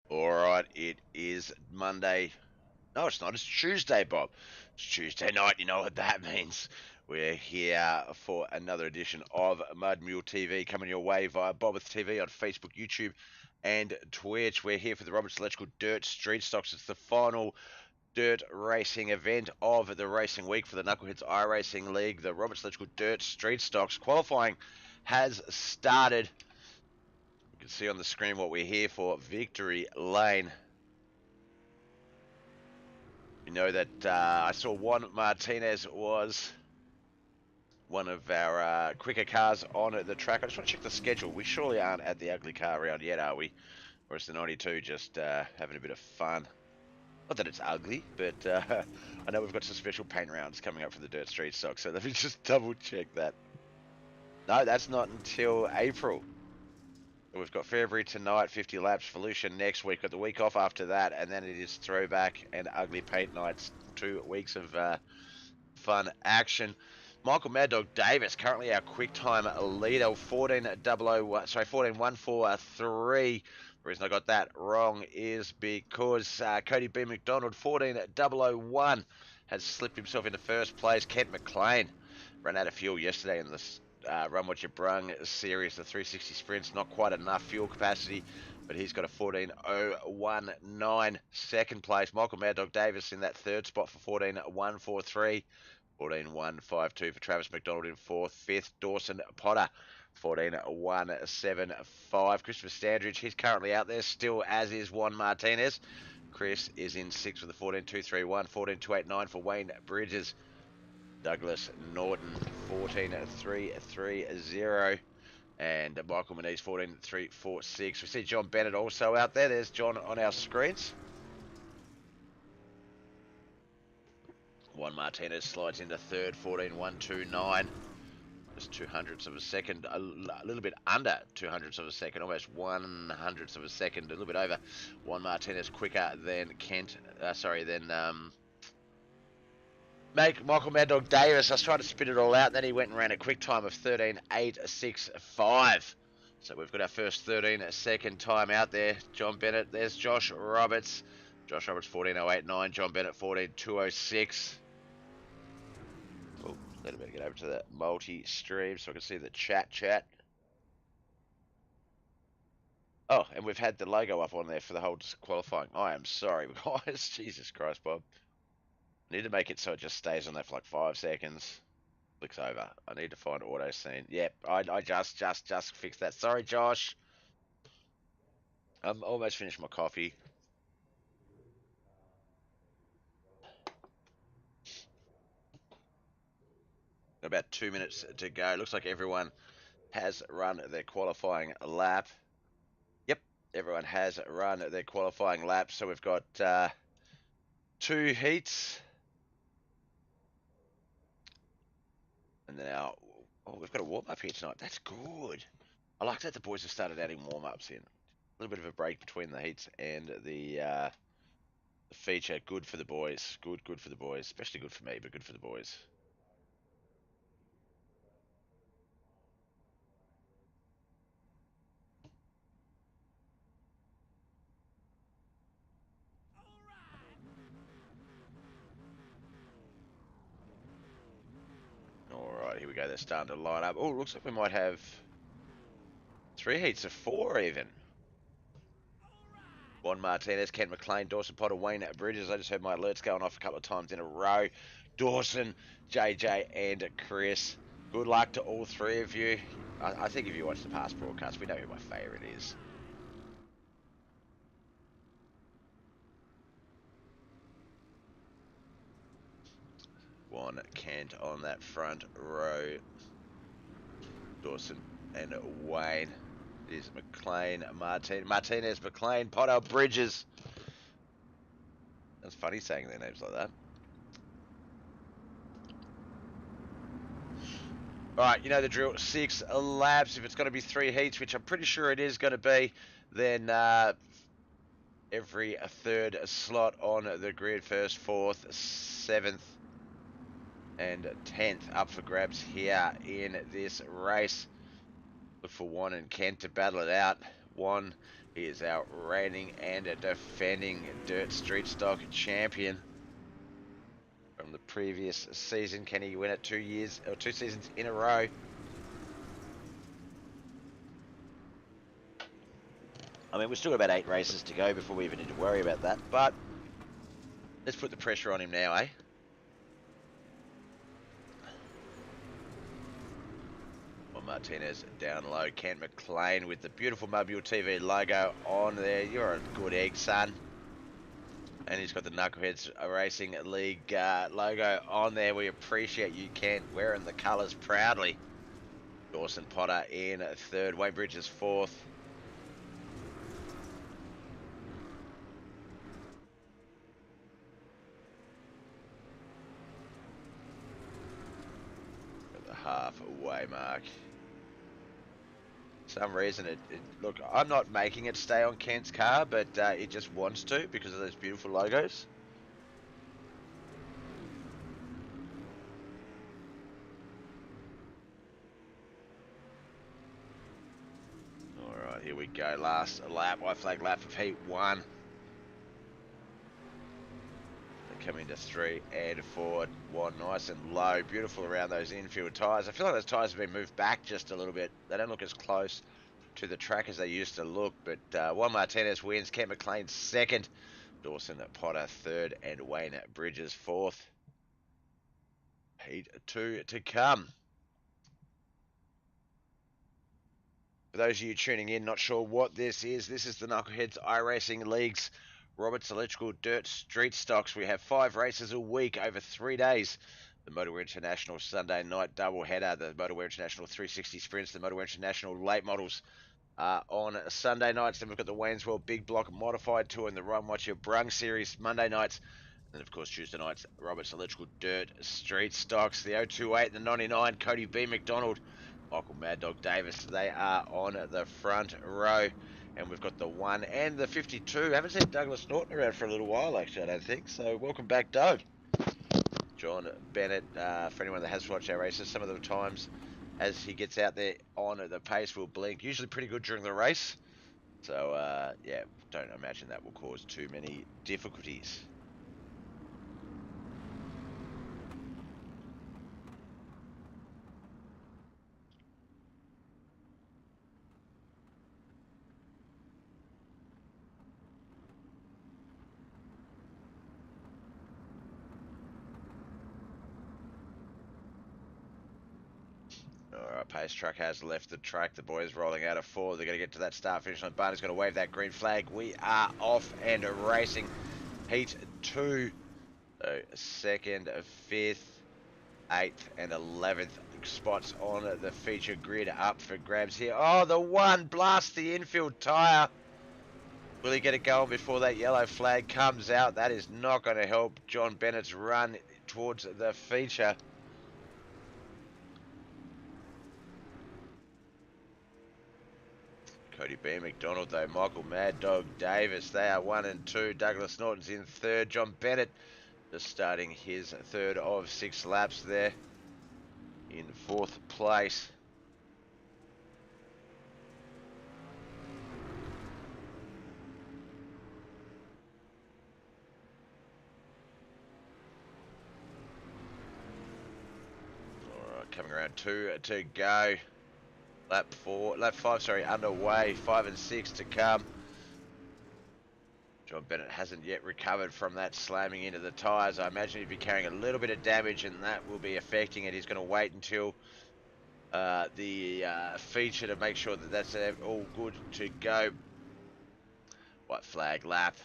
All right, it is Monday. No, it's not. It's Tuesday, Bob. It's Tuesday night. You know what that means. We're here for another edition of Mud Mule TV coming your way via Bobith TV on Facebook, YouTube, and Twitch. We're here for the Roberts Electrical Dirt Street Stocks. It's the final dirt racing event of the racing week for the Knuckleheadz iRacing League. The Roberts Electrical Dirt Street Stocks qualifying has started. You can see on the screen what we're here for. Victory Lane. You know that I saw Juan Martinez was one of our quicker cars on the track. I just want to check the schedule. We surely aren't at the ugly car round yet, are we? Or is the 92 just having a bit of fun? Not that it's ugly, but I know we've got some special paint rounds coming up for the Dirt Street Stock, so let me just double check that. No, that's not until April. We've got Fairbury tonight, 50 laps, Volusia next week, got the week off after that, and then it is throwback and ugly paint nights. 2 weeks of fun action. Michael Mad Dog Davis, currently our quick time leader, 14143. The reason I got that wrong is because Cody B. McDonald, 14001, has slipped himself into first place. Kent McLean ran out of fuel yesterday in this Run What You Brung series, the 360 sprints. Not quite enough fuel capacity, but he's got a 14019 second place. Michael Mad Dog Davis in that third spot for 14143. 14152 for Travis McDonald in fourth. Fifth, Dawson Potter, 14175. Christopher Standridge, he's currently out there still, as is Juan Martinez. Chris is in sixth with a 14231. 14289 for Wayne Bridges. Douglas Norton, 14330. And Michael Moniz, 14346. We see John Bennett also out there. There's John on our screens. Juan Martinez slides into third, 14129. Just 200ths of a second, a little bit under 200ths of a second, almost 100ths of a second, a little bit over. Juan Martinez quicker than Michael Mad Dog Davis. I was trying to spit it all out, and then he went and ran a quick time of 13.865. So we've got our first 13-second time out there. John Bennett, there's Josh Roberts. Josh Roberts, 14089. John Bennett, 14206. Oh, let me get over to the multi-stream so I can see the chat. Oh, and we've had the logo up on there for the whole qualifying. I am sorry, guys. Jesus Christ, Bob. I need to make it so it just stays on there for like 5 seconds. Clicks over. I need to find auto scene. Yep, I just fixed that. Sorry, Josh. I'm almost finished my coffee. About 2 minutes to go. Looks like everyone has run their qualifying lap. Yep, everyone has run their qualifying lap. So we've got 2 heats. And then we've got a warm-up here tonight. That's good. I like that the boys have started adding warm-ups in. A little bit of a break between the heats and the feature. Good for the boys. Good for the boys. Especially good for me, but good for the boys. Alright, here we go. They're starting to line up. Oh, looks like we might have 3 heats of 4 even. Juan Martinez, Kent McLean, Dawson Potter, Wayne Bridges. I just heard my alerts going off a couple of times in a row. Dawson, JJ, and Chris. Good luck to all 3 of you. I think if you watch the past broadcast, we know who my favourite is. Juan Kent on that front row. Dawson and Wayne. It is McLean, Martinez, McLean, Potter, Bridges. That's funny saying their names like that. Alright, you know the drill. 6 laps. If it's going to be 3 heats, which I'm pretty sure it is going to be, then every third slot on the grid, 1st, 4th, 7th, and 10th up for grabs here in this race. Look for Juan and Kent to battle it out. 1. He is our reigning and defending Dirt Street Stock champion from the previous season. Can he win it 2 seasons in a row? I mean, we've still got about 8 races to go before we even need to worry about that, but let's put the pressure on him now, eh? Well, Martinez down low. Kent McLean with the beautiful Mobile TV logo on there. You're a good egg, son. And he's got the Knuckleheadz iRacing League logo on there. We appreciate you, Kent, wearing the colours proudly. Dawson Potter in 3rd. Wayne Bridges 4th. At the halfway mark. For some reason, look, I'm not making it stay on Kent's car, but it just wants to because of those beautiful logos. Alright, here we go. Last lap, white flag lap of Heat 1. Coming to 3 and 4. 1 nice and low. Beautiful around those infield tyres. I feel like those tyres have been moved back just a little bit. They don't look as close to the track as they used to look. But Juan Martinez wins. Kent McLean 2nd. Dawson Potter 3rd. And Wayne Bridges 4th. Heat 2 to come. For those of you tuning in, not sure what this is the Knuckleheadz iRacing League's Roberts Electrical Dirt Street Stocks. We have 5 races a week over 3 days. The Motorwear International Sunday night doubleheader, the Motorwear International 360 Sprints, the Motorwear International Late Models on Sunday nights. Then we've got the Wayne's World Big Block Modified Tour and the Run Watch Your Brung Series Monday nights. And of course Tuesday nights, Roberts Electrical Dirt Street Stocks, the 028 and the 99, Cody B. McDonald, Michael Mad Dog Davis, they are on the front row. And we've got the 1 and the 52. Haven't seen Douglas Norton around for a little while, actually, I don't think. So welcome back, Doug. John Bennett, for anyone that has watched our races, some of the times as he gets out there on the pace will blink. Usually pretty good during the race. So, yeah, don't imagine that will cause too many difficulties. Alright, Pace Truck has left the track. The boys rolling out of 4. They're going to get to that start finish line. Barney's going to wave that green flag. We are off and racing. Heat 2. So 2nd, 5th, 8th, and 11th spots on the feature grid up for grabs here. Oh, the 1 blasts the infield tyre. Will he get it going before that yellow flag comes out? That is not going to help John Bennett's run towards the feature. Cody B. McDonald, though, Michael Mad Dog Davis, they are 1 and 2. Douglas Norton's in 3rd. John Bennett just starting his 3rd of 6 laps there in 4th place. Alright, coming around 2 to go. Lap 5, sorry, underway. 5 and 6 to come. John Bennett hasn't yet recovered from that slamming into the tyres. I imagine he'd be carrying a little bit of damage and that will be affecting it. He's going to wait until the feature to make sure that that's all good to go. White flag lap.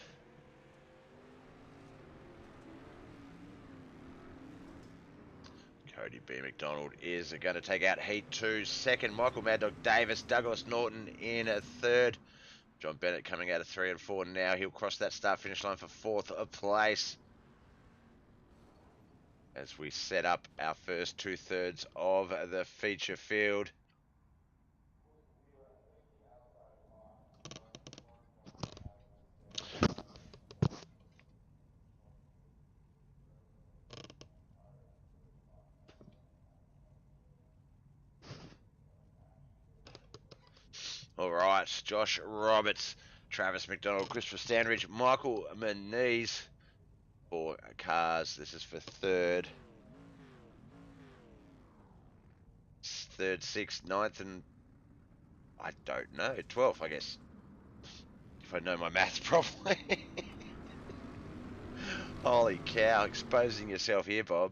Cody B. McDonald is going to take out Heat 2. 2nd, Michael Mad Dog Davis. Douglas Norton in 3rd. John Bennett coming out of 3 and 4 now. He'll cross that start-finish line for 4th place. As we set up our first 2/3 of the feature field. All right, Josh Roberts, Travis McDonald, Christopher Standridge, Michael Moniz for cars. This is for third, sixth, ninth, and I don't know, 12th, I guess. If I know my maths properly. Holy cow, exposing yourself here, Bob.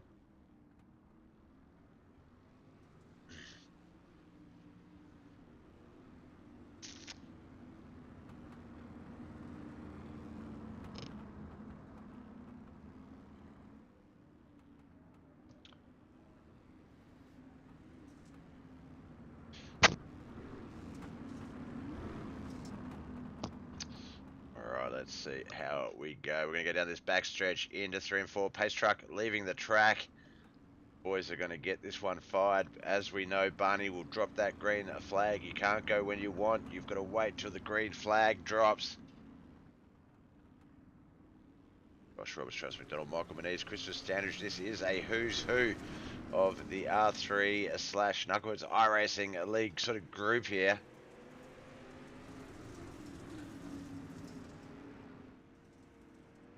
Alright, let's see how we go. We're going to go down this backstretch into 3 and 4. Pace truck leaving the track. Boys are going to get this one fired. As we know, Barney will drop that green flag. You can't go when you want. You've got to wait till the green flag drops. Josh Roberts, Travis McDonald, Michael Moniz, Christopher Standridge. This is a who's who of the R3 / Knuckleheadz iRacing League sort of group here.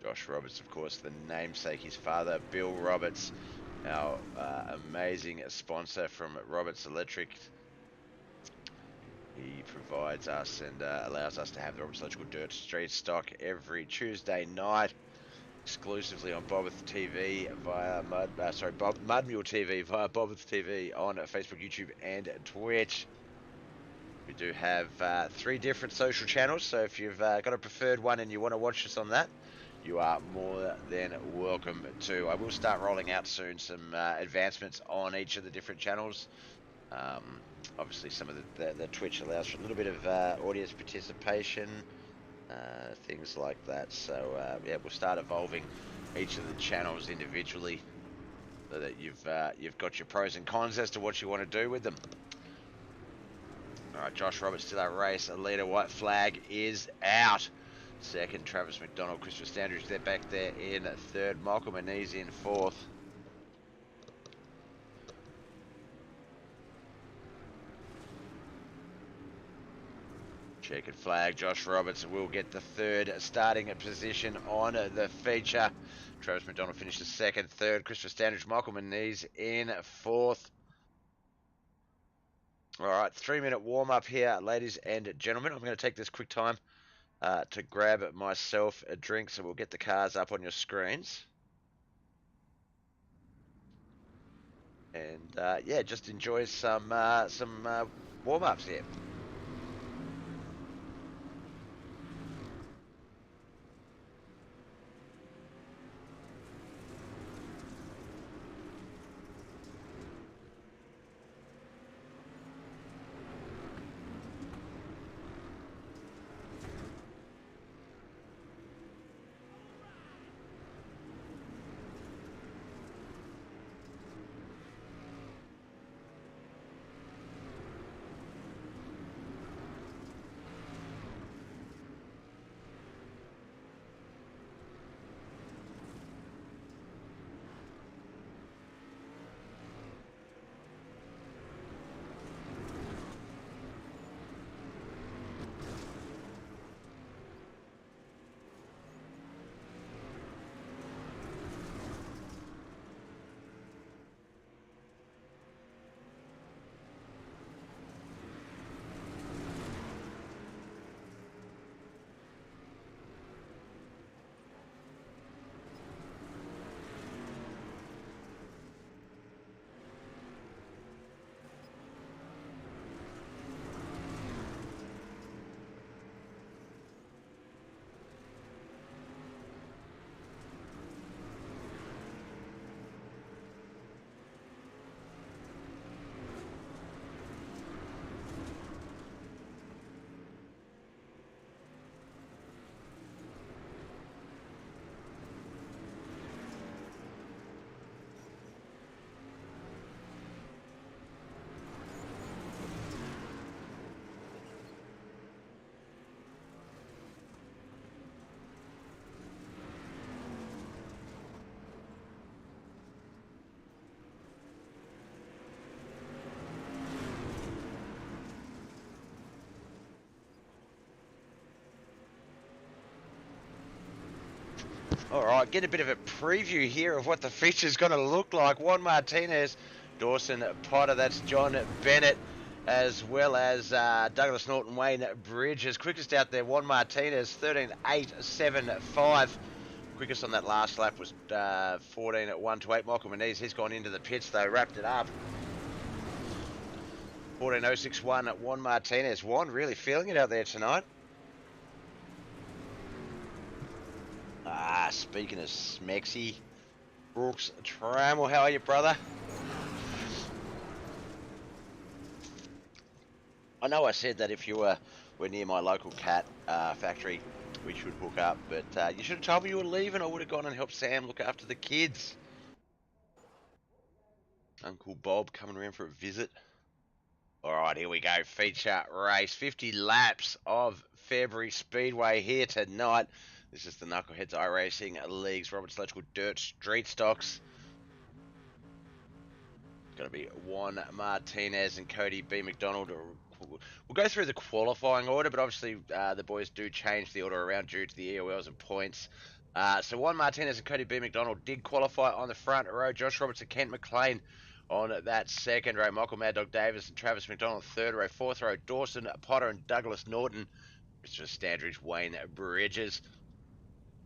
Josh Roberts, of course, the namesake, his father, Bill Roberts, our amazing sponsor from Roberts Electric. He provides us and allows us to have the Roberts Electrical Dirt Street stock every Tuesday night, exclusively on Bobith TV via Mudmule TV via Bobith TV on Facebook, YouTube, and Twitch. We do have 3 different social channels, so if you've got a preferred one and you want to watch us on that, you are more than welcome to. I will start rolling out soon some advancements on each of the different channels. Obviously, some of the Twitch allows for a little bit of audience participation, things like that. So yeah, we'll start evolving each of the channels individually, so that you've got your pros and cons as to what you want to do with them. All right, Josh Roberts still our race. A leader, white flag is out. Second, Travis McDonald, Christopher Standridge, they're back there in third. Michael Moniz in fourth. Checkered flag, Josh Roberts will get the third starting position on the feature. Travis McDonald finishes second, third. Christopher Standridge, Michael Moniz in fourth. All right, 3-minute warm-up here, ladies and gentlemen. I'm going to take this quick time to grab myself a drink, so we'll get the cars up on your screens. And yeah, just enjoy some warm-ups here. All right, get a bit of a preview here of what the feature's going to look like. Juan Martinez, Dawson Potter, that's John Bennett, as well as Douglas Norton, Wayne Bridges. Quickest out there, Juan Martinez, 13.875. Quickest on that last lap was 14.128. Michael Moniz, he's gone into the pits though, wrapped it up. 14.061 at Juan Martinez. Juan really feeling it out there tonight. Speaking of Smexy, Brooks Trammell, how are you, brother? I know I said that if you were near my local cat factory, we should hook up, but you should have told me you were leaving. I would have gone and helped Sam look after the kids. Uncle Bob coming around for a visit. All right, here we go. Feature race. 50 laps of Fairbury Speedway here tonight. This is the Knuckleheadz iRacing Leagues Roberts Electrical Dirt Street Stocks. It's going to be Juan Martinez and Cody B. McDonald. We'll go through the qualifying order, but obviously the boys do change the order around due to the EOLs and points. So Juan Martinez and Cody B. McDonald did qualify on the front row. Josh Roberts and Kent McLean on that second row. Michael Mad Dog Davis and Travis McDonald third row. Fourth row, Dawson Potter and Douglas Norton. Mr. Standridge, Wayne Bridges.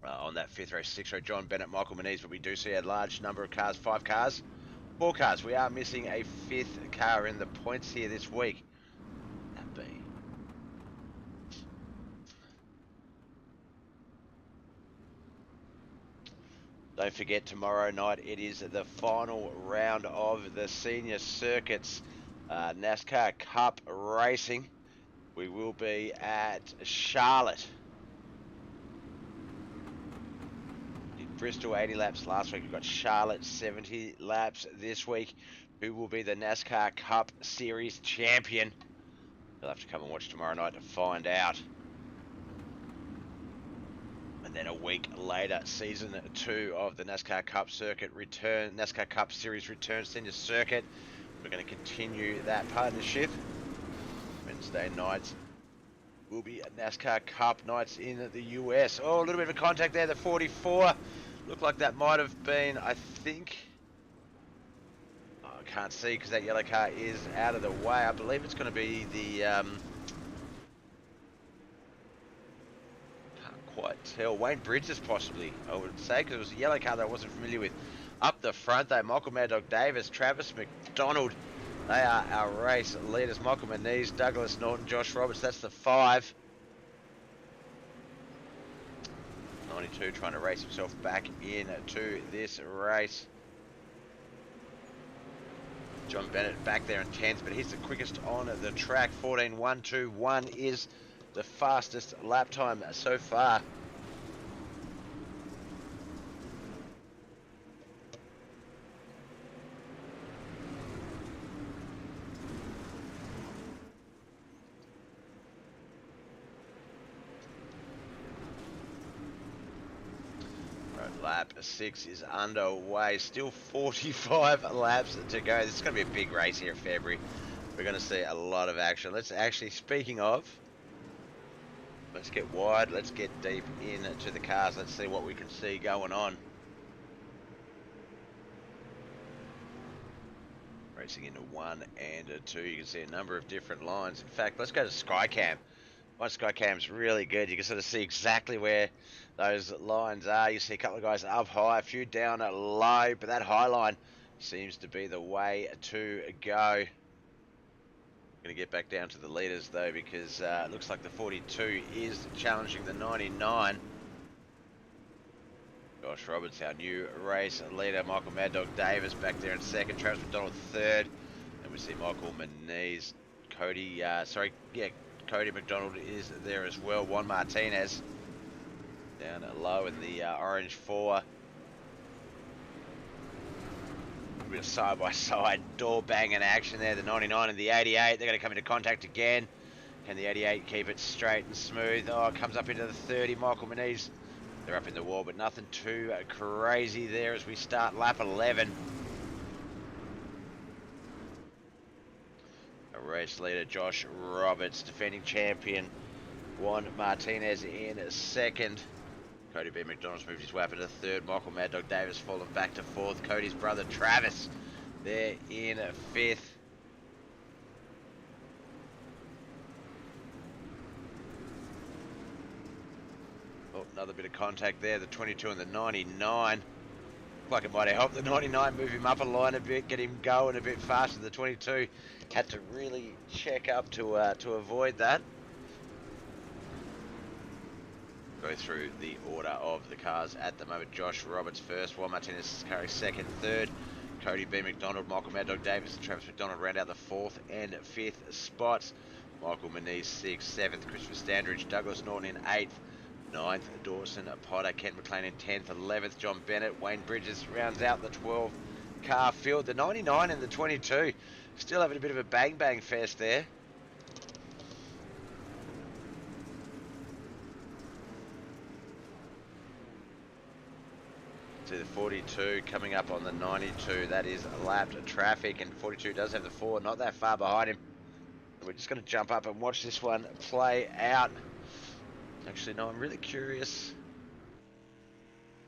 On that fifth row, sixth row, John Bennett, Michael Moniz, but we do see a large number of cars, 5 cars, 4 cars. We are missing a 5th car in the points here this week. That be. Don't forget, tomorrow night it is the final round of the senior circuits, NASCAR Cup racing. We will be at Charlotte. Bristol 80 laps last week. We've got Charlotte 70 laps this week. Who will be the NASCAR Cup Series champion? You'll have to come and watch tomorrow night to find out. And then a week later, season 2 of the NASCAR Cup circuit return, NASCAR Cup Series return senior circuit. We're going to continue that partnership. Wednesday nights will be NASCAR Cup nights in the US. Oh, a little bit of a contact there, the 44. Looked like that might have been, I think, I can't see because that yellow car is out of the way. I believe it's going to be the, can't quite tell, Wayne Bridges possibly, I would say, because it was a yellow car that I wasn't familiar with. Up the front though, Michael Mad Dog Davis, Travis McDonald, they are our race leaders. Michael Moniz, Douglas Norton, Josh Roberts, that's the 5. 92 trying to race himself back into this race. John Bennett back there in 10th, but he's the quickest on the track. 14.121 is the fastest lap time so far. Lap 6 is underway. Still 45 laps to go. This is going to be a big race here at Fairbury. We're going to see a lot of action. Let's actually, speaking of, let's get wide. Let's get deep into the cars. Let's see what we can see going on. Racing into 1 and 2. You can see a number of different lines. In fact, let's go to Skycam. My Skycam's really good. You can sort of see exactly where those lines are. You see a couple of guys up high, a few down low, but that high line seems to be the way to go. Going to get back down to the leaders though, because it looks like the 42 is challenging the 99. Josh Roberts, our new race leader. Michael Mad Dog Davis back there in second. Travis McDonald third. And we see Michael Moniz, Cody McDonald is there as well. Juan Martinez down low in the orange 4. A bit of side-by-side door banging action there. The 99 and the 88. They're going to come into contact again. Can the 88 keep it straight and smooth? Oh, it comes up into the 30. Michael Moniz, they're up in the wall, but nothing too crazy there as we start lap 11. Race leader Josh Roberts, defending champion Juan Martinez in second. Cody B. McDonald's moved his way up into third. Michael Mad Dog Davis fallen back to fourth. Cody's brother Travis there in fifth. Oh, another bit of contact there. The 22 and the 99. Like it might have helped the 99 move him up a line a bit, get him going a bit faster. The 22 had to really check up to avoid that. Go through the order of the cars at the moment. Josh Roberts first, Juan Martinez carries second, third. Cody B. McDonald, Michael Mad Dog Davis, and Travis McDonald round out the fourth and fifth spots. Michael Moniz sixth, seventh. Christopher Standridge, Douglas Norton in eighth. 9th, Dawson Potter, Kent McLean in 10th, 11th, John Bennett, Wayne Bridges rounds out the 12 car field. The 99 and the 22 still having a bit of a bang fest there. To the 42 coming up on the 92, that is lapped traffic, and 42 does have the 4, not that far behind him. We're just going to jump up and watch this one play out. Actually, no, I'm really curious.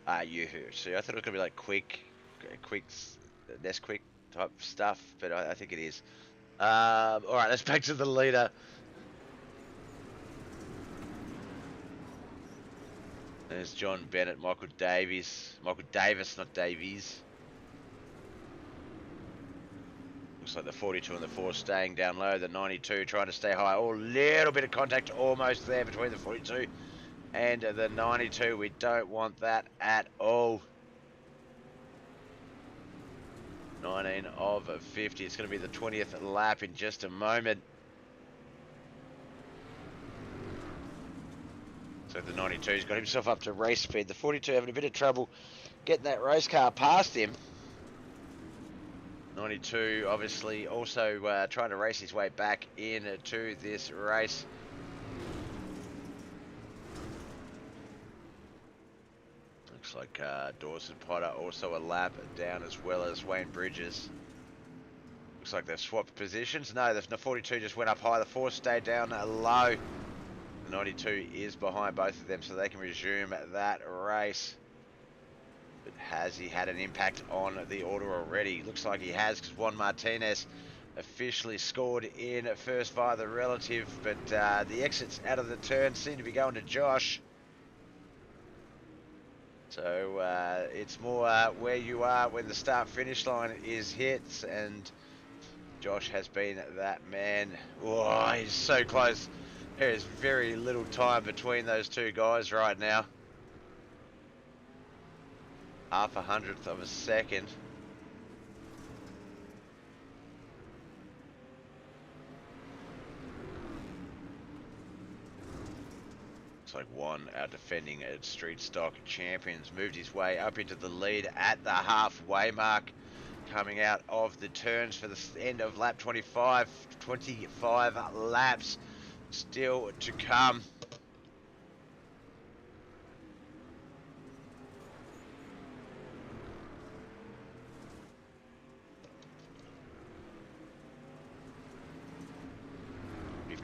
Yoo-hoo. See, I thought it was going to be like quick, Nesquik type stuff, but I think it is. Alright, let's back to the leader. There's John Bennett, Michael Davis, not Davies. Looks like the 42 and the 4 staying down low, the 92 trying to stay high. Oh, little bit of contact almost there between the 42 and the 92. We don't want that at all. 19 of 50. It's going to be the 20th lap in just a moment. So the 92's got himself up to race speed. The 42 having a bit of trouble getting that race car past him. 92 obviously also trying to race his way back into this race. Looks like Dawson Potter also a lap down, as well as Wayne Bridges. Looks like they've swapped positions. No, the 42 just went up high. The 4 stayed down low. The 92 is behind both of them, so they can resume that race. But has he had an impact on the order already? Looks like he has, because Juan Martinez officially scored in first via the relative, but the exits out of the turn seem to be going to Josh. So it's more where you are when the start-finish line is hit, and Josh has been that man. Oh, he's so close. There is very little time between those two guys right now. Half a hundredth of a second. Looks like Juan, our defending street stock champions, moved his way up into the lead at the halfway mark, coming out of the turns for the end of lap 25. 25 laps still to come.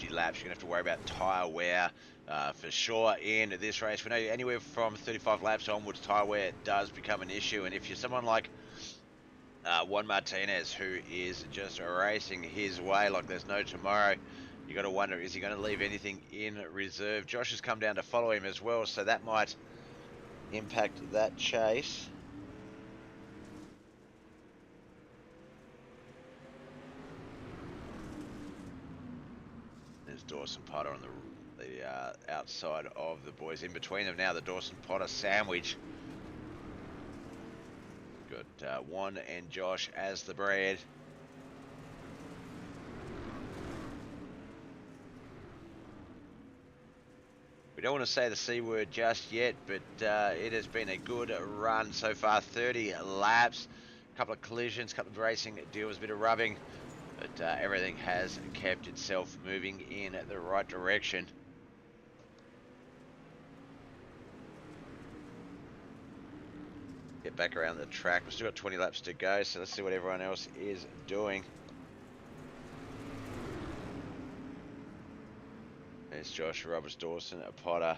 Laps, you're gonna have to worry about tyre wear for sure in this race. We know anywhere from 35 laps onwards, tyre wear does become an issue, and if you're someone like Juan Martinez, who is just racing his way like there's no tomorrow, you got to wonder, is he going to leave anything in reserve? Josh has come down to follow him as well, so that might impact that chase. Dawson Potter on the outside of the boys. In between them now, the Dawson Potter sandwich. Got Juan and Josh as the bread. We don't want to say the C word just yet, but it has been a good run so far. 30 laps, a couple of collisions, a couple of racing deals, a bit of rubbing. But everything has kept itself moving in the right direction. Get back around the track. We've still got 20 laps to go, so let's see what everyone else is doing. There's Josh Roberts, Dawson Potter.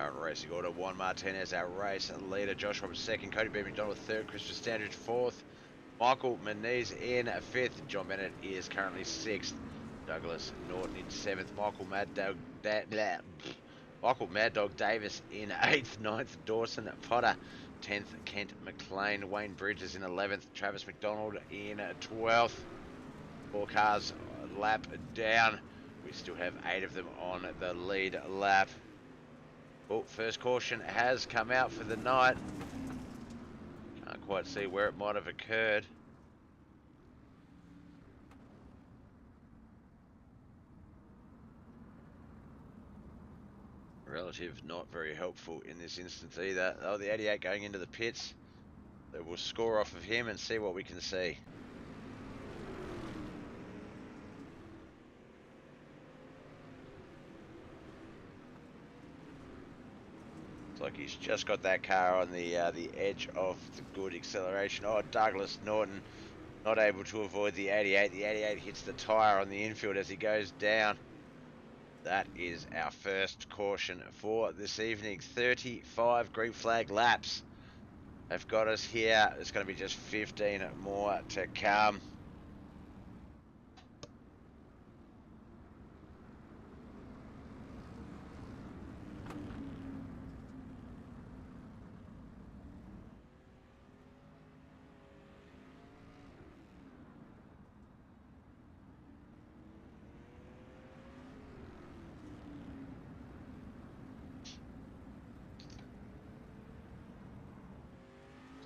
Current racing order: Juan Martinez, our race leader. Josh Roberts second. Cody B. McDonald third. Christopher Standridge fourth. Michael Moniz in fifth. John Bennett is currently sixth. Douglas Norton in seventh. Michael Mad Dog Davis in eighth. Ninth, Dawson Potter. 10th, Kent McLean. Wayne Bridges in 11th. Travis McDonald in 12th. 4 cars lap down. We still have 8 of them on the lead lap. Oh, first caution has come out for the night. Can't quite see where it might have occurred. Relative not very helpful in this instance either. Oh, the 88 going into the pits. So we'll score off of him and see what we can see. Looks like he's just got that car on the edge of the good acceleration. Oh, Douglas Norton not able to avoid the 88. The 88 hits the tyre on the infield as he goes down. That is our first caution for this evening. 35 green flag laps have got us here. There's going to be just 15 more to come.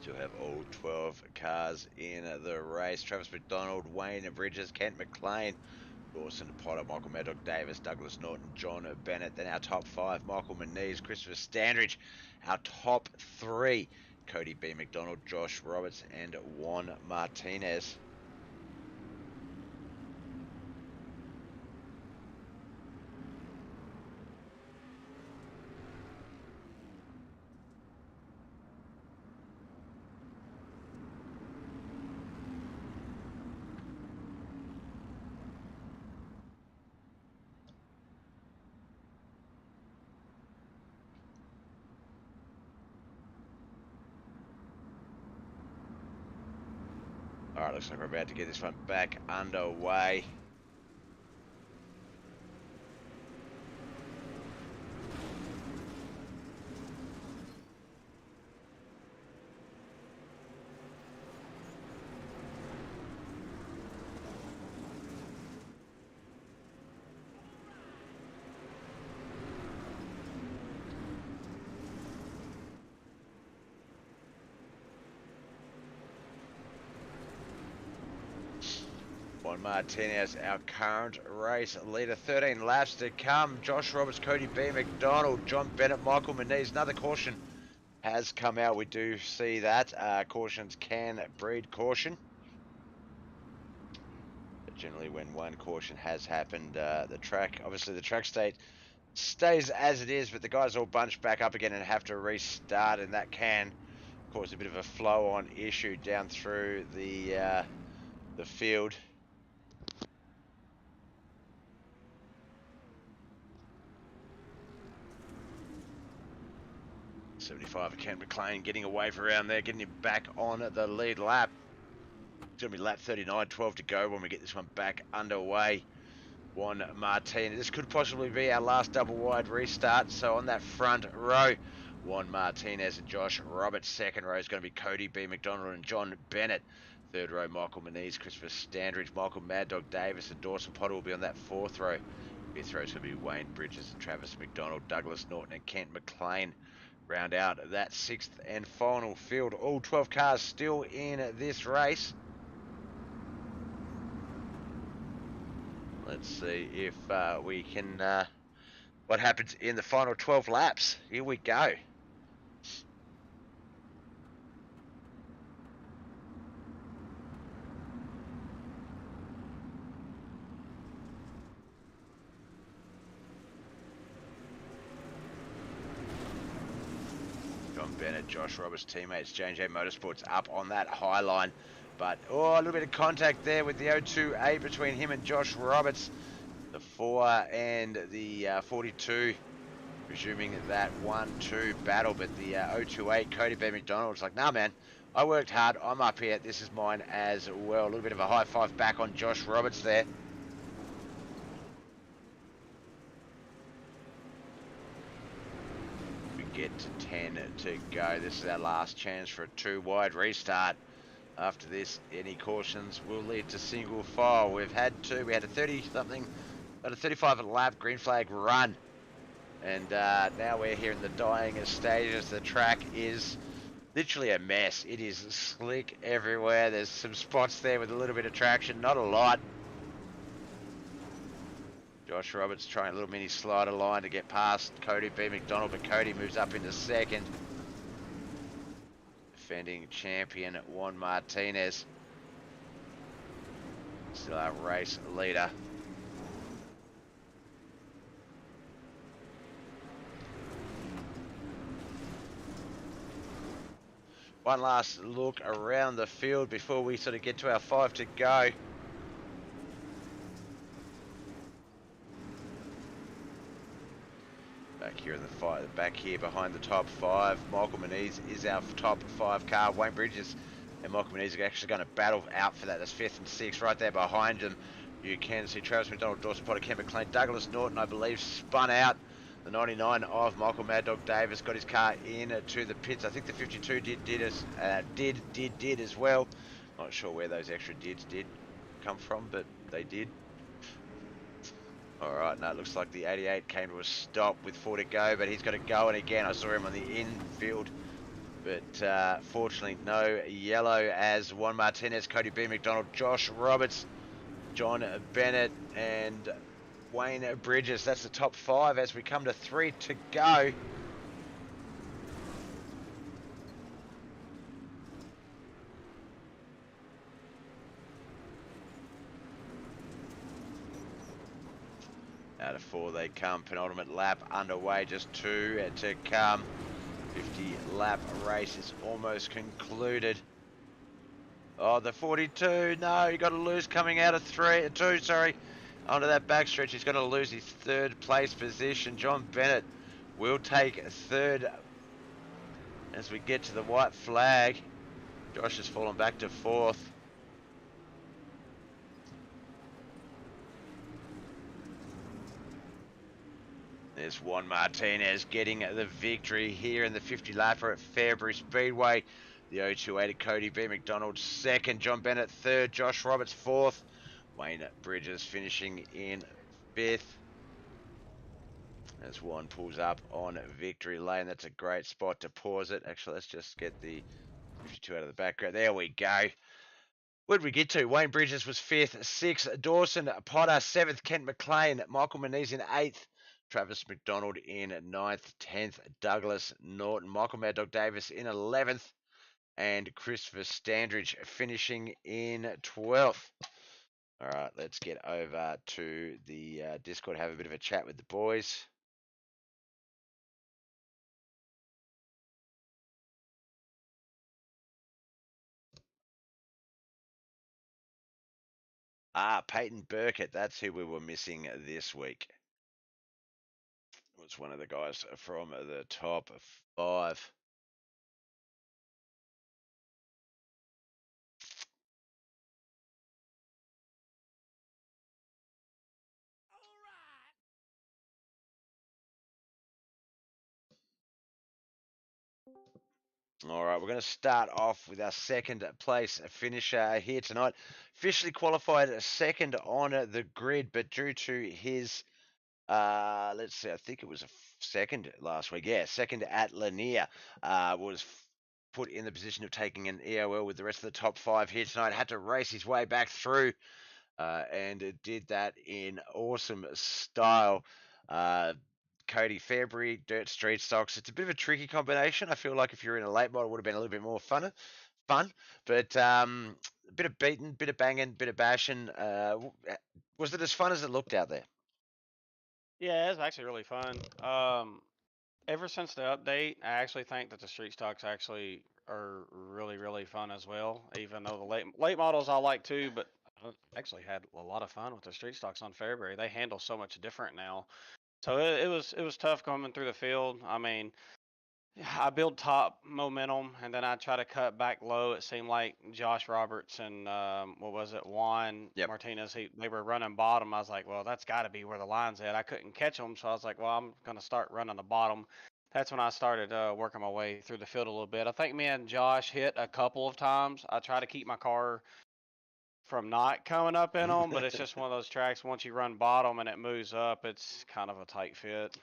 Still have all 12 cars in the race. Travis McDonald, Wayne Bridges, Kent McLean, Dawson Potter, Michael Mad Dog Davis, Douglas Norton, John Bennett. Then our top 5, Michael Moniz, Christopher Standridge. Our top 3, Cody B. McDonald, Josh Roberts, and Juan Martinez. Alright, looks like we're about to get this one back underway. Juan Martinez, our current race leader. 13 laps to come. Josh Roberts, Cody B. McDonald, John Bennett, Michael Moniz. Another caution has come out. We do see that. Cautions can breed caution. But generally when one caution has happened, the track state stays as it is, but the guys all bunch back up again and have to restart, and that can cause a bit of a flow-on issue down through the field. 75 of Kent McLean getting a wave around there, getting him back on the lead lap. It's going to be lap 39, 12 to go when we get this one back underway. Juan Martinez. This could possibly be our last double wide restart. So on that front row, Juan Martinez and Josh Roberts. Second row is going to be Cody B. McDonald and John Bennett. Third row, Michael Moniz, Christopher Standridge, Michael Mad Dog Davis, and Dawson Potter will be on that fourth row. Fifth row is going to be Wayne Bridges and Travis McDonald, Douglas Norton and Kent McLean. Round out that sixth and final field. All 12 cars still in this race. Let's see if we can, what happens in the final 12 laps. Here we go. Bennett, Josh Roberts' teammates, J&J Motorsports up on that high line. But, a little bit of contact there with the 02A between him and Josh Roberts. The 4 and the 42 resuming that 1-2 battle, but the 028 Cody B. McDonald's like, nah, man, I worked hard. I'm up here. This is mine as well. A little bit of a high five back on Josh Roberts there. We get to 10 to go. This is our last chance for a 2-wide restart. After this, any cautions will lead to single file. We've had two. We had a 30-something, about a 35 lap green flag run. And now we're here in the dying stages. The track is literally a mess. It is slick everywhere. There's some spots there with a little bit of traction, not a lot. Josh Roberts trying a little mini slider line to get past Cody B. McDonald, but Cody moves up into second. Defending champion Juan Martinez, still our race leader. One last look around the field before we sort of get to our 5 to go. Back here in the fight, back here behind the top 5, Michael Muniz is our top 5 car. Wayne Bridges and Michael Muniz are actually going to battle out for that. That's 5th and 6th right there behind them. You can see Travis McDonald, Dawson Potter, Ken McLean, Douglas Norton, I believe, spun out. The 99 of Michael Mad Dog Davis got his car in to the pits. I think the 52 did as well. Not sure where those extra did come from, but they did. Alright, now it looks like the 88 came to a stop with 4 to go, but he's got to go, and again I saw him on the infield, but fortunately no yellow as Juan Martinez, Cody B. McDonald, Josh Roberts, John Bennett and Wayne Bridges. That's the top 5 as we come to 3 to go. Out of 4 they come. Penultimate lap underway, just 2 to come. 50 lap race is almost concluded. Oh, the 42, no, he got to lose coming out of 2, sorry. Onto that backstretch, he's going to lose his 3rd place position. John Bennett will take 3rd as we get to the white flag. Josh has fallen back to 4th. There's Juan Martinez getting the victory here in the 50 lapper at Fairbury Speedway. The 028 Cody B. McDonald 2nd, John Bennett 3rd, Josh Roberts 4th, Wayne Bridges finishing in 5th. As Juan pulls up on victory lane, that's a great spot to pause it. Actually, let's just get the 52 out of the background. There we go. Where did we get to? Wayne Bridges was 5th, 6th, Dawson Potter 7th, Kent McLean, Michael Muniz in 8th, Travis McDonald in 9th, 10th, Douglas Norton, Michael Mad Dog Davis in 11th, and Christopher Standridge finishing in 12th. All right, let's get over to the Discord, have a bit of a chat with the boys. Peyton Burkett, that's who we were missing this week. Was one of the guys from the top 5. All right, we're going to start off with our 2nd place finisher here tonight. Officially qualified 2nd on the grid, but due to his, let's see, I think it was a 2nd last week. Yeah, 2nd at Lanier, was put in the position of taking an EOL with the rest of the top 5 here tonight. Had to race his way back through, and it did that in awesome style. Cody Fairbury, Dirt Street Stocks. It's a bit of a tricky combination. I feel like if you're in a late model, it would have been a little bit more fun. But a bit of beating, bit of banging, bit of bashing. Was it as fun as it looked out there? Yeah, it's actually really fun. Ever since the update, I actually think that the street stocks actually are really, really fun as well. Even though the late models I like too, but I actually had a lot of fun with the street stocks on Fairbury. They handle so much different now. So it was tough coming through the field. I mean, I build top momentum, and then I try to cut back low. It seemed like Josh Roberts and what was it, Juan Yep. Martinez, they were running bottom. I was like, well, that's got to be where the line's at. I couldn't catch them, so I was like, well, I'm gonna start running the bottom. That's when I started working my way through the field a little bit. I think me and Josh hit a couple of times. I try to keep my car from not coming up in them, but it's just one of those tracks. Once you run bottom and it moves up, it's kind of a tight fit.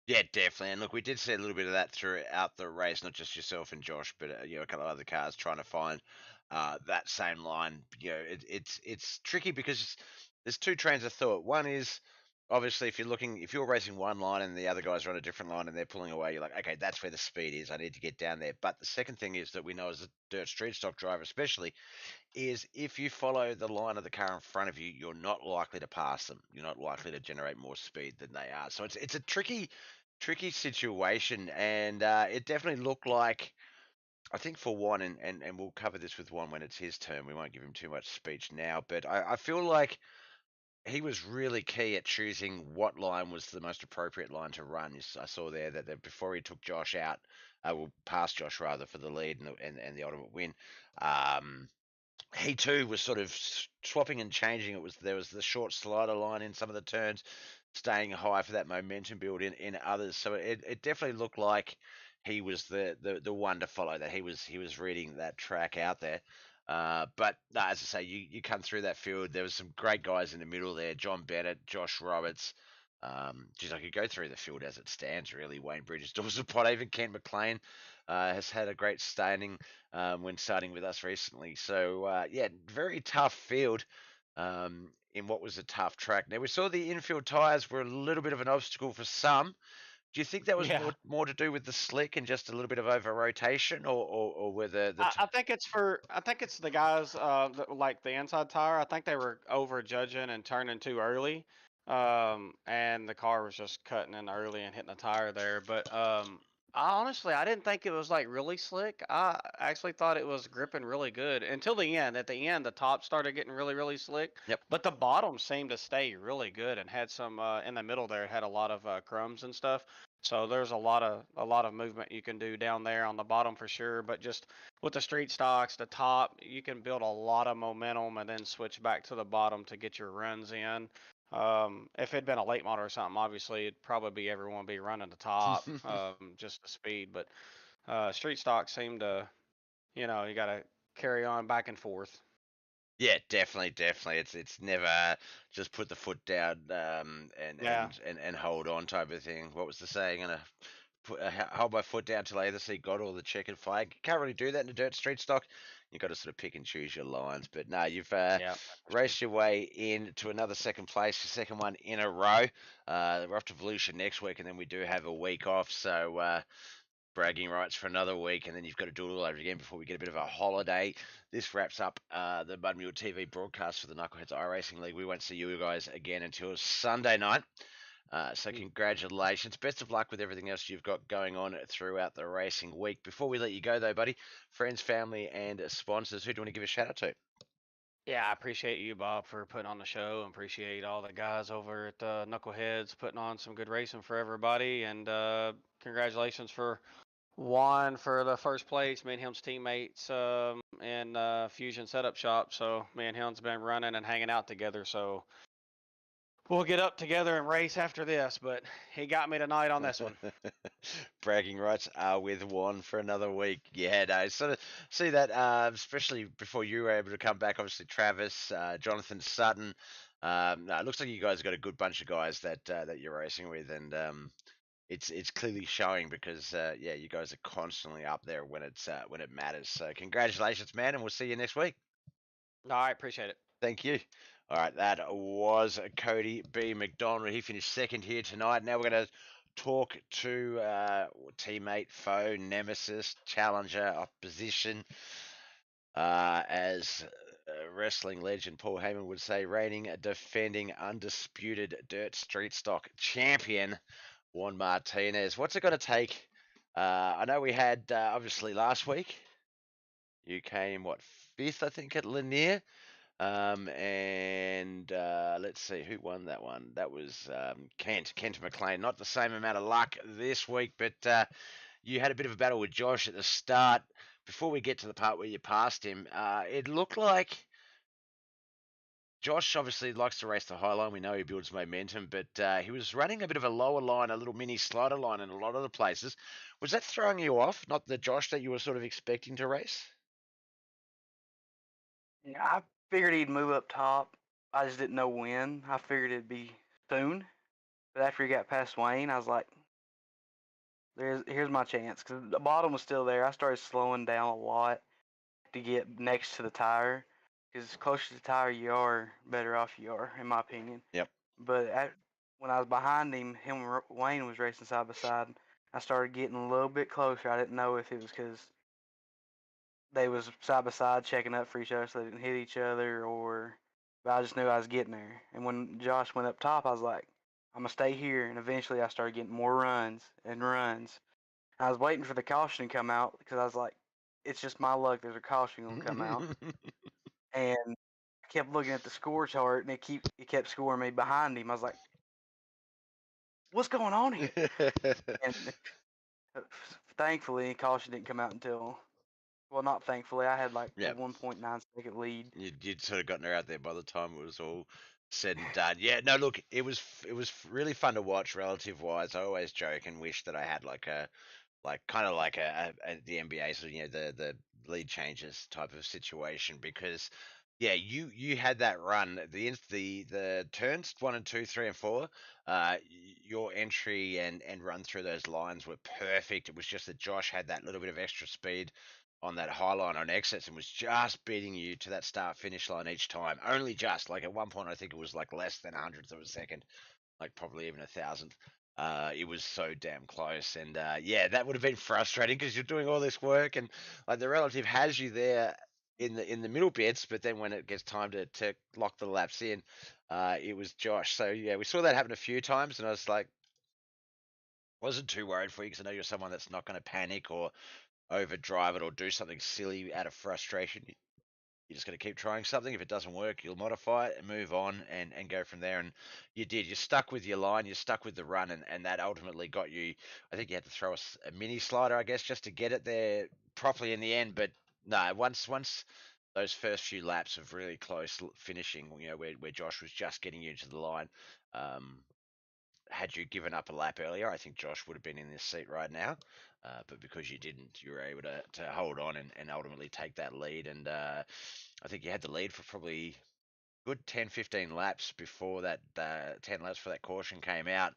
Yeah, definitely. And look, we did see a little bit of that throughout the race, not just yourself and Josh, but a couple of other cars trying to find that same line. It's tricky because there's two trains of thought. One is obviously if you're racing one line and the other guys are on a different line and they're pulling away, you're like, okay, that's where the speed is. I need to get down there. But the second thing is that we know as a dirt street stock driver, especially, is if you follow the line of the car in front of you, you're not likely to pass them. You're not likely to generate more speed than they are. So it's a tricky situation, and it definitely looked like I think for one, and we'll cover this with one when it's his turn. We won't give him too much speech now, but I feel like he was really key at choosing what line was the most appropriate line to run. I saw there that before he took Josh out, well, past Josh rather for the lead and the ultimate win. Um, he too was sort of swapping and changing. There was the short slider line in some of the turns, staying high for that momentum build in others. So it definitely looked like he was the one to follow. That he was reading that track out there. But no, as I say, you come through that field. There was some great guys in the middle there: John Bennett, Josh Roberts. Geez, I could go through the field as it stands. Really, Wayne Bridges, Dawson Pot, even Kent McLean has had a great standing when starting with us recently. So yeah, very tough field in what was a tough track. Now we saw the infield tyres were a little bit of an obstacle for some. Do you think that was Yeah. more to do with the slick and just a little bit of over rotation, or were I think it's the guys like the inside tire. I think they were over judging and turning too early, and the car was just cutting in early and hitting the tire there. But I didn't think it was like really slick. I actually thought it was gripping really good until the end. At the end, the top started getting really slick, Yep. but the bottom seemed to stay really good and had some in the middle there. It had a lot of crumbs and stuff. So there's a lot of movement you can do down there on the bottom for sure. But just with the street stocks, the top, you can build a lot of momentum and then switch back to the bottom to get your runs in. If it'd been a late model or something, obviously it'd probably be everyone be running the top, just the speed. But street stocks seem to, you got to carry on back and forth. Yeah, definitely. It's never just put the foot down Yeah, and hold on type of thing. What was the saying? Hold my foot down till I either see God or the checkered flag. You can't really do that in a dirt street stock. You've got to sort of pick and choose your lines. But no, you've yeah, for sure. raced your way into another second place, your second one in a row. We're off to Volusia next week, and then we do have a week off. So bragging rights for another week, and then you've got to do it all over again before we get a bit of a holiday. This wraps up the Mud Mule TV broadcast for the Knuckleheadz iRacing League. We won't see you guys again until Sunday night. So Mm. congratulations. Best of luck with everything else you've got going on throughout the racing week. Before we let you go, though, buddy, friends, family, and sponsors, who do you want to give a shout out to? Yeah, I appreciate you, Bob, for putting on the show. And appreciate all the guys over at Knuckleheads putting on some good racing for everybody. And congratulations for Juan for the first place. Me and him's teammates in Fusion Setup Shop. So me and him's been running and hanging out together. So we'll get up together and race after this. But he got me tonight on this one. Bragging rights are with Juan for another week. Yeah, no, sort of see that, especially before you were able to come back. Obviously, Travis, Jonathan Sutton. No, it looks like you guys got a good bunch of guys that you're racing with, and it's clearly showing because yeah, you guys are constantly up there when it matters. So congratulations, man, and we'll see you next week. All right, appreciate it. Thank you. All right, that was Cody B. McDonald. He finished second here tonight. Now we're going to talk to teammate, foe, nemesis, challenger, opposition, as wrestling legend Paul Heyman would say, reigning, defending, undisputed dirt street stock champion, Juan Martinez. What's it going to take? I know we had, obviously, last week, you came, what, fifth, I think, at Lanier. And let's see who won that one. That was Kent McLean. Not the same amount of luck this week, but you had a bit of a battle with Josh at the start. Before we get to the part where you passed him, it looked like Josh obviously likes to race the high line. We know he builds momentum, but he was running a bit of a lower line, a little mini slider line in a lot of the places. Was that throwing you off? Not the Josh that you were sort of expecting to race? Yeah, I figured he'd move up top. I just didn't know when. I figured it'd be soon. But after he got past Wayne, I was like, here's my chance. Because the bottom was still there. I started slowing down a lot to get next to the tire. Because closer to the tire you are, better off you are, in my opinion. Yep. But when I was behind him, Wayne was racing side by side. I started getting a little bit closer. I didn't know if it was because they was side by side checking up for each other so they didn't hit each other, or but I just knew I was getting there. And when Josh went up top, I was like, I'm gonna stay here. And eventually, I started getting more runs and runs. I was waiting for the caution to come out because I was like, it's just my luck. There's a caution gonna come out. And I kept looking at the score chart, and it kept scoring me behind him. I was like, what's going on here? And thankfully, caution didn't come out until. Well, not thankfully. I had like a Yep. 1.9-second lead. You'd sort of gotten her out there by the time it was all said and done. Yeah, no, look, it was really fun to watch relative wise. I always joke and wish that I had like a kind of like a the NBA, so the lead changes type of situation, because yeah, you had that run the turns 1 and 2, 3 and 4. Your entry and run through those lines were perfect. It was just that Josh had that little bit of extra speed on that high line on exits and was just beating you to that start finish line each time. Only just, like, at one point I think it was like less than a hundredth of a second, like probably even a thousandth. It was so damn close, and yeah, that would have been frustrating because you're doing all this work, and like the relative has you there in the middle bits, but then when it gets time to lock the laps in, it was Josh. So yeah, we saw that happen a few times, and I was like, wasn't too worried for you because I know you're someone that's not going to panic or overdrive it or do something silly out of frustration. You're just going to keep trying something. If it doesn't work, you'll modify it and move on and go from there. And you did. You stuck with your line. You stuck with the run, and that ultimately got you. I think you had to throw a mini slider, I guess, just to get it there properly in the end. But no, once those first few laps of really close finishing, where Josh was just getting you to the line, had you given up a lap earlier, I think Josh would have been in this seat right now. But because you didn't, you were able to hold on and ultimately take that lead. And I think you had the lead for probably good 10, 15 laps before that, 10 laps before that caution came out.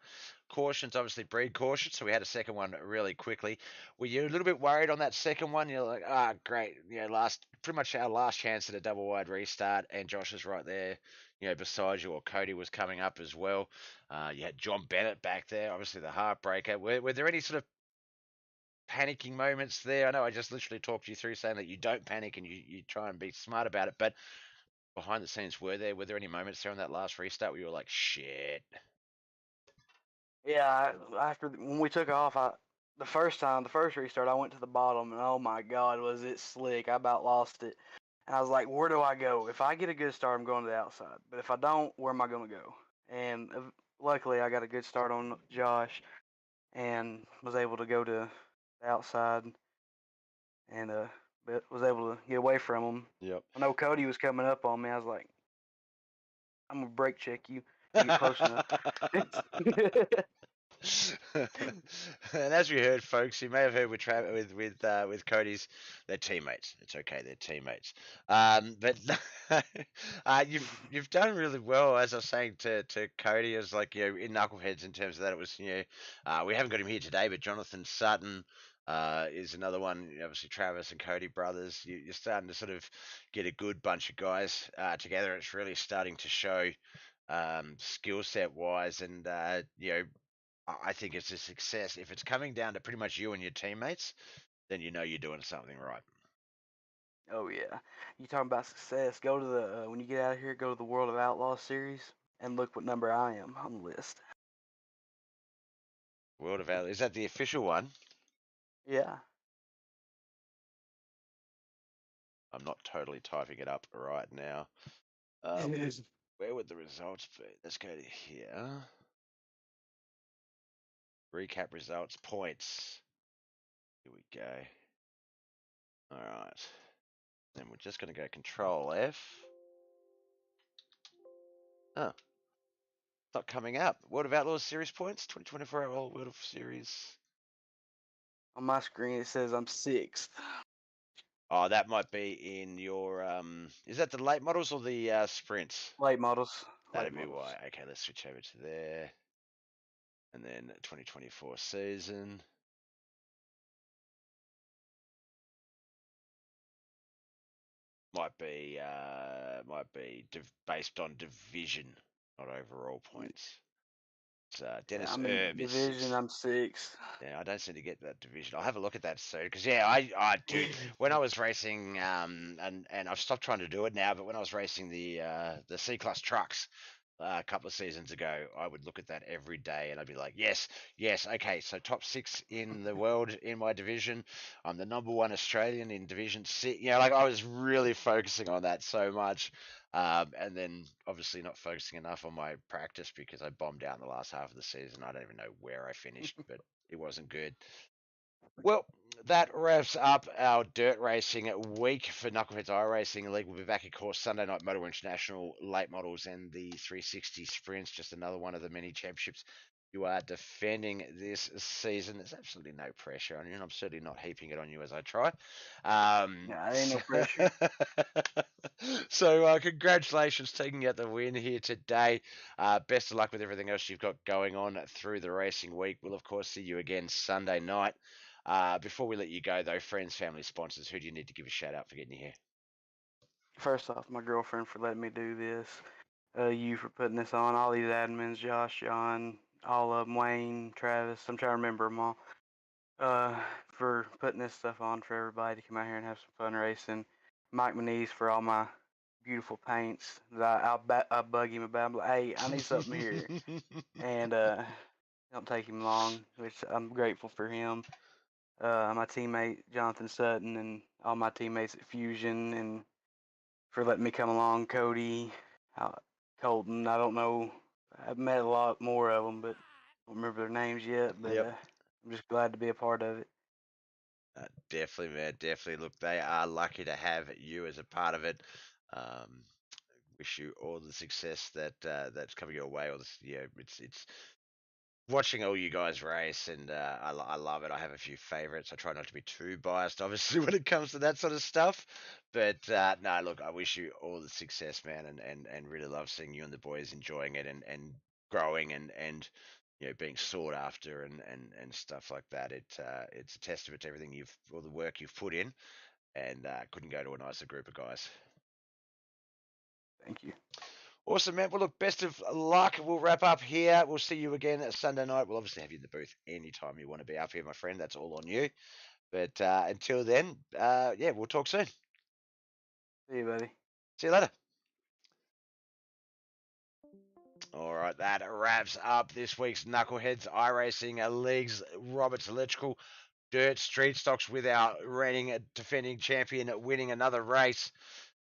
Cautions obviously breed caution, so we had a second one really quickly. Were you a little bit worried on that second one? You're like, great, pretty much our last chance at a double wide restart, and Josh is right there, beside you, or Cody was coming up as well. You had John Bennett back there, obviously the heartbreaker. Were there any sort of panicking moments there? I know I just literally talked you through saying that you don't panic and you try and be smart about it, but behind the scenes, were there any moments there on that last restart where you were like, shit? Yeah, when we took off, the first restart, I went to the bottom, and oh my God, was it slick! I about lost it, and I was like, where do I go? If I get a good start, I'm going to the outside. But if I don't, where am I going to go? And luckily, I got a good start on Josh, and was able to go to the outside, and was able to get away from him. Yep. I know Cody was coming up on me. I was like, I'm gonna brake check you. You get close enough. And as we heard, folks, you may have heard with Cody's, they're teammates. It's okay, they're teammates. But you've done really well, as I was saying to Cody, as like in Knuckleheadz, in terms of that. It was we haven't got him here today, but Jonathan Sutton. Is another one. Obviously, Travis and Cody brothers. You're starting to sort of get a good bunch of guys together. It's really starting to show skill set wise, and I think it's a success. If it's coming down to pretty much you and your teammates, then you know you're doing something right. Oh yeah, you talking about success? Go to the when you get out of here, go to the World of Outlaws series and look what number I am on the list. World of Valor, is that the official one? Yeah. I'm not totally typing it up right now. Where would the results be? Let's go to here. Recap results, points. Here we go. All right. Then we're just going to go Control F. Oh, it's not coming up. World of Outlaws Series points, 2024 Outlaw World of Series. On my screen, it says I'm 6th. Oh, that might be in your. Is that the late models or the sprints? Late models. That'd Late be models. why. Okay, let's switch over to there. And then 2024 season. Might be based on division, not overall points. It's Dennis I'm in Erb is division. 6th. I'm 6th. Yeah, I don't seem to get that division. I'll have a look at that soon, because yeah, I dude, when I was racing, and I've stopped trying to do it now, but when I was racing the C-class trucks a couple of seasons ago, I would look at that every day, and I'd be like, yes, yes, okay, so top 6 in the world in my division. I'm the #1 Australian in Division 6. You know, like I was really focusing on that so much. And then obviously not focusing enough on my practice because I bombed out in the last half of the season. I don't even know where I finished, but it wasn't good. Well, that wraps up our dirt racing week for Knuckleheadz iRacing League. We'll be back, of course, Sunday night Motor International late models and the 360 sprints. Just another one of the many championships you are defending this season. There's absolutely no pressure on you, and I'm certainly not heaping it on you as I try. Yeah, ain't no pressure. So congratulations taking out the win here today. Best of luck with everything else you've got going on through the racing week. We'll, of course, see you again Sunday night. Before we let you go, though, friends, family, sponsors, who do you need to give a shout out for getting you here? First off, my girlfriend for letting me do this. You for putting this on. All these admins, Josh, John, all of them, Wayne, Travis. I'm trying to remember them all. For putting this stuff on for everybody to come out here and have some fun racing. Mike Manise for all my beautiful paints that I'll bug him about. I'm like, hey, I need something here. And don't take him long, which I'm grateful for him. My teammate Jonathan Sutton and all my teammates at Fusion, and for letting me come along. Cody, Colton. I don't know. I've met a lot more of them, but I don't remember their names yet. But Yep. I'm just glad to be a part of it. Definitely, man. Definitely. Look, they are lucky to have you as a part of it. Wish you all the success that's coming your way. Or this, yeah, it's watching all you guys race, and I love it. I have a few favorites. I try not to be too biased, obviously, when it comes to that sort of stuff. But no, look, I wish you all the success, man, and really love seeing you and the boys enjoying it and growing and you know being sought after and stuff like that. It's a testament to everything all the work you've put in, and couldn't go to a nicer group of guys. Thank you. Awesome, man. Well, look, best of luck. We'll wrap up here. We'll see you again Sunday night. We'll obviously have you in the booth anytime you want to be up here, my friend. That's all on you. But until then, yeah, we'll talk soon. See you, buddy. See you later. All right, that wraps up this week's Knuckleheadz iRacing Leagues Roberts Electrical Dirt Street Stocks with our reigning defending champion winning another race.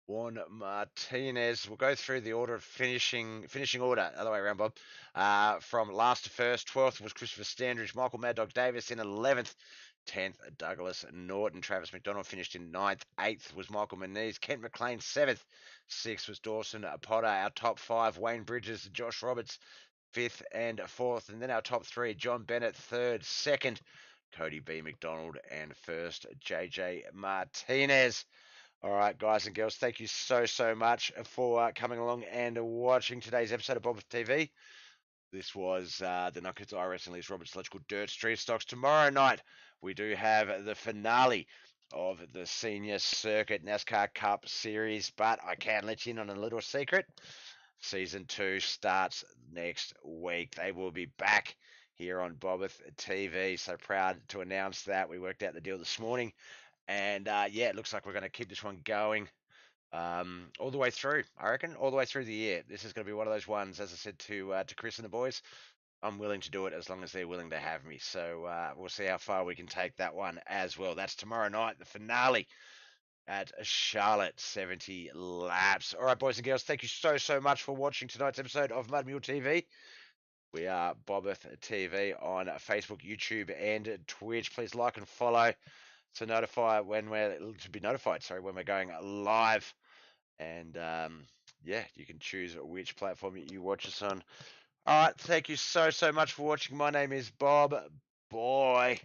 Juan Martinez. We'll go through the order of finishing order, other way around, Bob. From last to first, 12th was Christopher Standridge, Michael Mad Dog Davis in 11th, 10th Douglas Norton, Travis McDonald finished in 9th, 8th was Michael Manise, Kent McLean 7th, 6th was Dawson Potter, our top 5, Wayne Bridges, Josh Roberts 5th and 4th, and then our top 3, John Bennett 3rd, 2nd, Cody B. McDonald, and 1st, JJ Martinez. All right, guys and girls, thank you so much for coming along and watching today's episode of Bob TV. This was the Knuckleheadz iRacing Leagues Roberts Electrical Dirt Street Stocks. Tomorrow night, we do have the finale of the Senior Circuit NASCAR Cup Series, but I can let you in on a little secret. Season 2 starts next week. They will be back here on Bobbeth TV. So proud to announce that. We worked out the deal this morning. And yeah, it looks like we're going to keep this one going all the way through. I reckon all the way through the year. This is going to be one of those ones, as I said to Chris and the boys. I'm willing to do it as long as they're willing to have me. So we'll see how far we can take that one as well. That's tomorrow night, the finale at Charlotte 70 laps. All right, boys and girls, thank you so much for watching tonight's episode of Mud Mule TV. We are Bobbeth TV on Facebook, YouTube, and Twitch. Please like and follow to notify when we're when we're going live. And yeah, you can choose which platform you watch us on. All right, thank you so much for watching. My name is Bob. Boy.